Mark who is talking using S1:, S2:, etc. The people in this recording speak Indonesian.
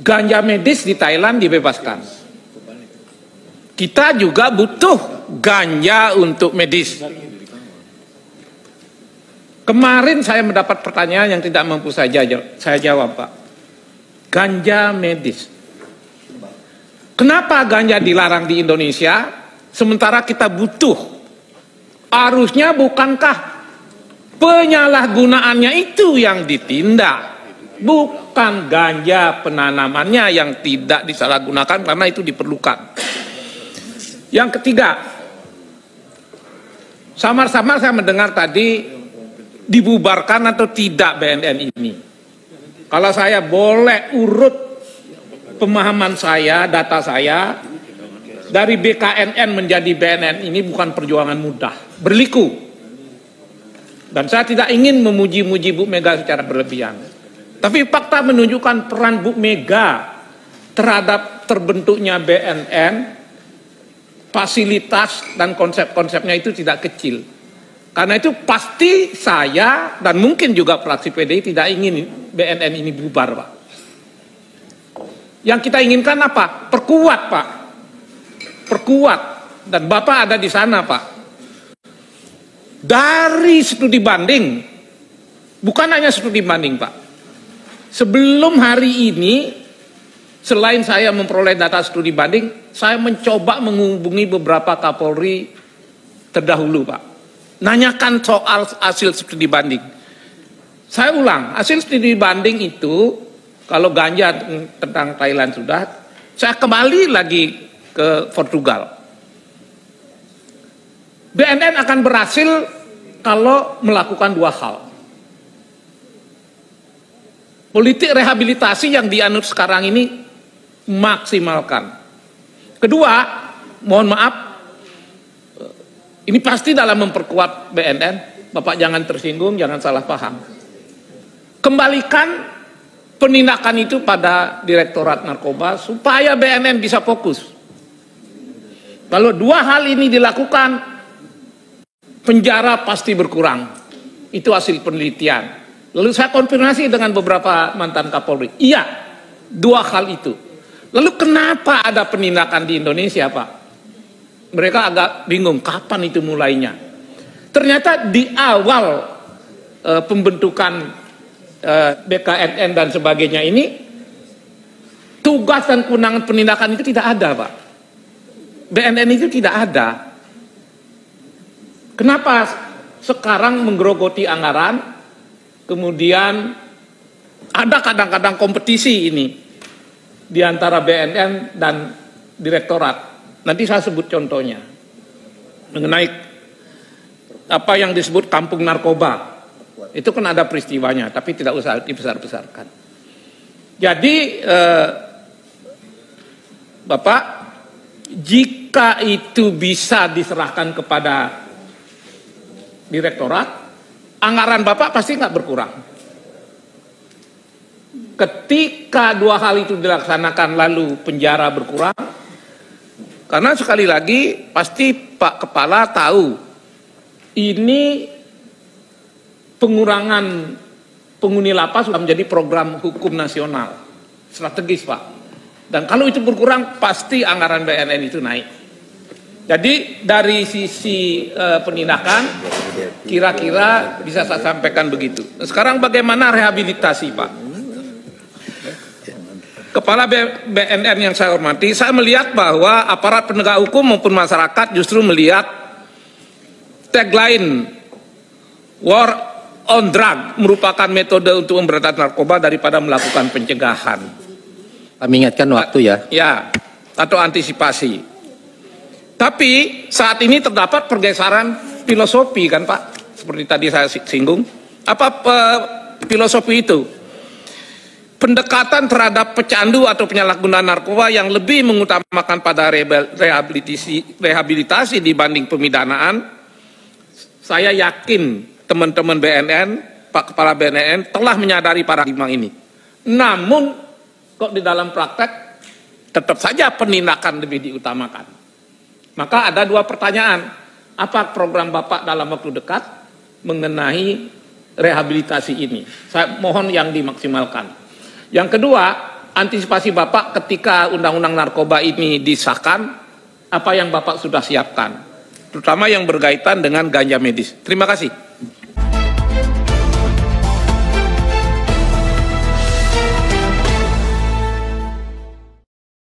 S1: ganja medis di Thailand dibebaskan. Kita juga butuh ganja untuk medis. Kemarin saya mendapat pertanyaan yang tidak mampu saya jawab, Pak. Ganja medis. Kenapa ganja dilarang di Indonesia, sementara kita butuh? Harusnya bukankah penyalahgunaannya itu yang ditindak? Bukan ganja penanamannya yang tidak disalahgunakan karena itu diperlukan. Yang ketiga, samar-samar saya mendengar tadi dibubarkan atau tidak BNN ini. Kalau saya boleh urut pemahaman saya, data saya, dari BKNN menjadi BNN ini bukan perjuangan mudah, berliku. Dan saya tidak ingin memuji-muji Bu Mega secara berlebihan. Tapi fakta menunjukkan peran Bu Mega terhadap terbentuknya BNN, fasilitas dan konsep-konsepnya itu tidak kecil. Karena itu pasti saya dan mungkin juga fraksi PDI tidak ingin BNN ini bubar, Pak. Yang kita inginkan apa? Perkuat, Pak. Perkuat. Dan Bapak ada di sana, Pak. Dari studi banding, bukan hanya studi banding, Pak. Sebelum hari ini, selain saya memperoleh data studi banding, saya mencoba menghubungi beberapa Kapolri terdahulu, Pak. Nanyakan soal hasil studi banding. Saya ulang, hasil studi banding itu, kalau ganja tentang Thailand sudah, saya kembali lagi ke Portugal. BNN akan berhasil kalau melakukan dua hal. Politik rehabilitasi yang dianut sekarang ini maksimalkan. Kedua, mohon maaf, ini pasti dalam memperkuat BNN, Bapak jangan tersinggung, jangan salah paham. Kembalikan penindakan itu pada Direktorat Narkoba supaya BNN bisa fokus. Kalau dua hal ini dilakukan, penjara pasti berkurang. Itu hasil penelitian. Lalu saya konfirmasi dengan beberapa mantan Kapolri. Iya, dua hal itu. Lalu kenapa ada penindakan di Indonesia, Pak? Mereka agak bingung kapan itu mulainya. Ternyata di awal pembentukan BKNN dan sebagainya ini, tugas dan kewenangan penindakan itu tidak ada, Pak. BNN itu tidak ada. Kenapa sekarang menggerogoti anggaran, kemudian ada kadang-kadang kompetisi ini di antara BNN dan Direktorat. Nanti saya sebut contohnya mengenai apa yang disebut kampung narkoba. Itu kan ada peristiwanya, tapi tidak usah dibesar-besarkan. Jadi Bapak, jika itu bisa diserahkan kepada Direktorat, anggaran Bapak pasti nggak berkurang. Ketika dua hal itu dilaksanakan lalu penjara berkurang, karena sekali lagi pasti Pak Kepala tahu ini pengurangan penghuni lapas sudah menjadi program hukum nasional strategis, Pak. Dan kalau itu berkurang pasti anggaran BNN itu naik. Jadi dari sisi penindakan kira-kira bisa saya sampaikan begitu. Sekarang bagaimana rehabilitasi, Pak? Kepala BNN yang saya hormati, saya melihat bahwa aparat penegak hukum maupun masyarakat justru melihat tagline war on drug merupakan metode untuk memberantas narkoba daripada melakukan pencegahan.
S2: Kami ingatkan waktu ya.
S1: Ya, atau antisipasi. Tapi saat ini terdapat pergeseran filosofi kan, Pak? Seperti tadi saya singgung. Apa filosofi itu? Pendekatan terhadap pecandu atau penyalahgunaan narkoba yang lebih mengutamakan pada rehabilitasi dibanding pemidanaan. Saya yakin teman-teman BNN, Pak Kepala BNN telah menyadari paradigma ini. Namun kok di dalam praktek tetap saja penindakan lebih diutamakan. Maka ada dua pertanyaan. Apa program Bapak dalam waktu dekat mengenai rehabilitasi ini? Saya mohon yang dimaksimalkan. Yang kedua, antisipasi Bapak ketika undang-undang narkoba ini disahkan, apa yang Bapak sudah siapkan, terutama yang berkaitan dengan ganja medis. Terima kasih.